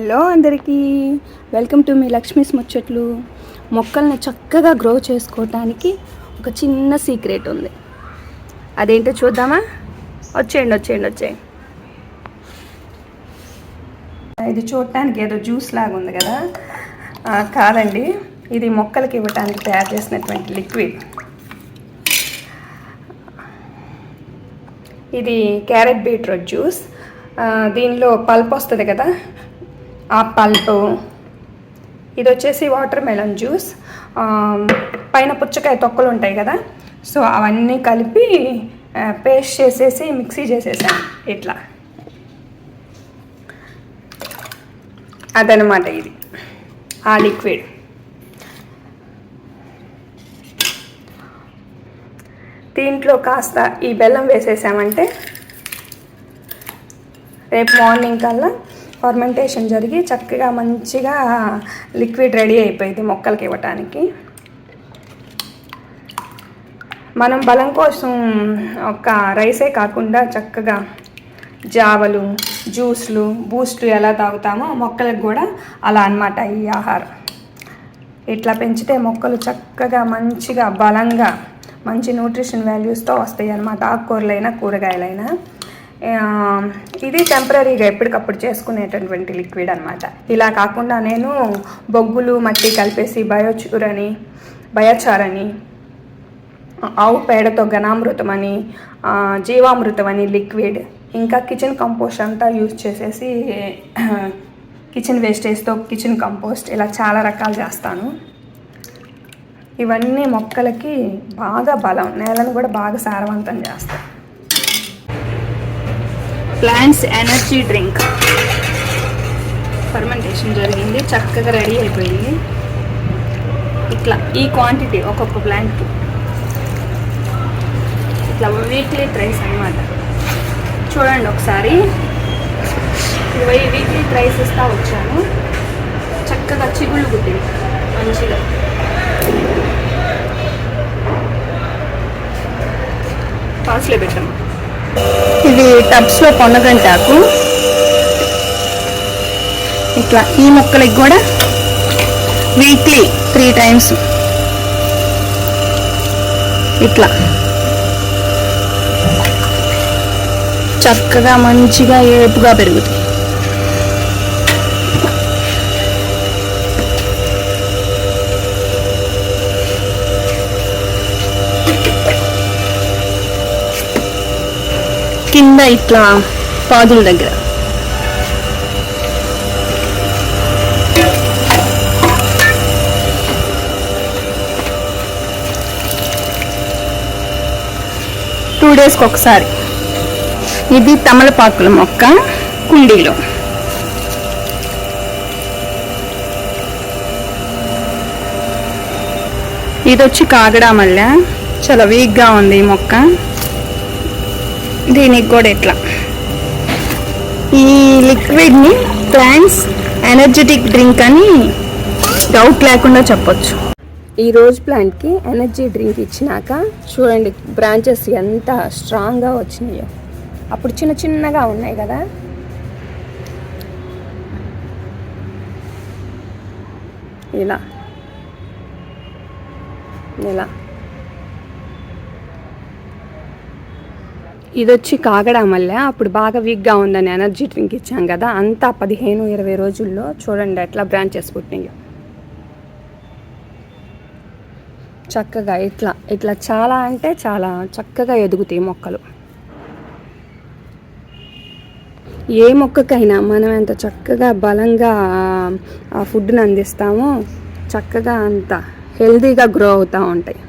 Hello అందరికీ, welcome to me Lakshmi's ముచ్చట్లు. మొక్కల్ని చక్కగా గ్రో చేసుకోవటానికి ఒక చిన్న సీక్రెట్ ఉంది. అదేంటో చూద్దామా? వచ్చేయండి. ఇది చూడటానికి ఏదో జ్యూస్ లాగా ఉంది కదా, కాదండి, ఇది మొక్కలకి ఇవ్వటానికి తయారు చేసినటువంటి లిక్విడ్. ఇది క్యారెట్ బీట్రూట్ జ్యూస్. దీనిలో పల్ప్ వస్తుంది కదా, ఆ పల్పు. ఇది వచ్చేసి వాటర్ మెలన్ జ్యూస్. పైన పుచ్చకాయ తొక్కలు ఉంటాయి కదా, సో అవన్నీ కలిపి పేస్ట్ చేసేసి మిక్సీ చేసేసాను ఇట్లా. అదనమాట ఇది ఆ లిక్విడ్. దీంట్లో కాస్త ఈ బెల్లం వేసేసామంటే రేపు మార్నింగ్ కల్లా ఫర్మెంటేషన్ జరిగి చక్కగా మంచిగా లిక్విడ్ రెడీ అయిపోయింది మొక్కలకి ఇవ్వటానికి. మనం బలం కోసం ఒక రైసే కాకుండా చక్కగా జావలు, జ్యూస్లు, బూస్ట్లు ఎలా తాగుతామో మొక్కలకు కూడా అలా అన్నమాట ఈ ఆహారం. ఇట్లా పెంచితే మొక్కలు చక్కగా మంచిగా బలంగా మంచి న్యూట్రిషన్ వాల్యూస్తో వస్తాయి అన్నమాట, ఆకుకూరలైనా కూరగాయలైనా. ఇది టెంపరీగా ఎప్పటికప్పుడు చేసుకునేటటువంటి లిక్విడ్ అనమాట. ఇలా కాకుండా నేను బొగ్గులు మట్టి కలిపేసి బయోచార్ అని, ఆవు పేడతో ఘనామృతం అని, జీవామృతం అని లిక్విడ్, ఇంకా కిచెన్ కంపోస్ట్ అంతా యూజ్ చేసేసి కిచెన్ వేస్టేజ్తో కిచెన్ కంపోస్ట్, ఇలా చాలా రకాలు చేస్తాను. ఇవన్నీ మొక్కలకి బాగా బలం, నేలను కూడా బాగా సారవంతం చేస్తాయి. ప్లాంట్స్ ఎనర్జీ డ్రింక్ ఫర్మెంటేషన్ జరిగింది, చక్కగా రెడీ అయిపోయింది. ఇట్లా ఈ క్వాంటిటీ ఒక్కొక్క ప్లాంట్కి ఇట్లా వీక్లీ ట్రైస్ అన్నమాట. చూడండి ఒకసారి, 20 వీక్లీ ట్రైస్ ఇస్తా వచ్చాను. చక్కగా చిగుళ్ళు పుట్టింది మంచిగా. పాస్లో పెట్టాము. ఇది టబ్స్లో పొన్నగంటాకు. ఇట్లా ఈ మొక్కలకి కూడా వీక్లీ 3 times ఇట్లా చక్కగా మంచిగా ఏపుగా పెరుగుతాయి. కింద ఇట్లా పాదుల దగ్గర టూ డేస్కి ఒకసారి. ఇది తమలపాకుల మొక్క కుండీలో. ఇది వచ్చి కాగడా మల్లె, చాలా వీక్గా ఉంది ఈ మొక్క. దీనికి కూడా ఇట్లా ఈ లిక్విడ్ని ప్లాంట్స్ ఎనర్జెటిక్ డ్రింక్ అని డౌట్ లేకుండా చెప్పొచ్చు. ఈ రోజ్ ప్లాంట్కి ఎనర్జీ డ్రింక్ ఇచ్చినాక చూడండి బ్రాంచెస్ ఎంత స్ట్రాంగ్గా వచ్చినాయో. అప్పుడు చిన్న చిన్నగా ఉన్నాయి కదా, ఇలా ఇలా. ఇది వచ్చి కాగడా మల్లె. అప్పుడు బాగా వీక్గా ఉందని ఎనర్జీ డ్రింక్ ఇచ్చాం కదా, అంతా 15-20 రోజుల్లో చూడండి ఎట్లా బ్రాంచెస్ పుట్టినాయో. చక్కగా ఇట్లా చాలా అంటే చాలా చక్కగా ఎదుగుతాయి మొక్కలు. ఏ మొక్కకైనా మనం ఎంత చక్కగా బలంగా ఆ ఫుడ్ని అందిస్తామో చక్కగా అంత హెల్తీగా గ్రో అవుతూ ఉంటాయి.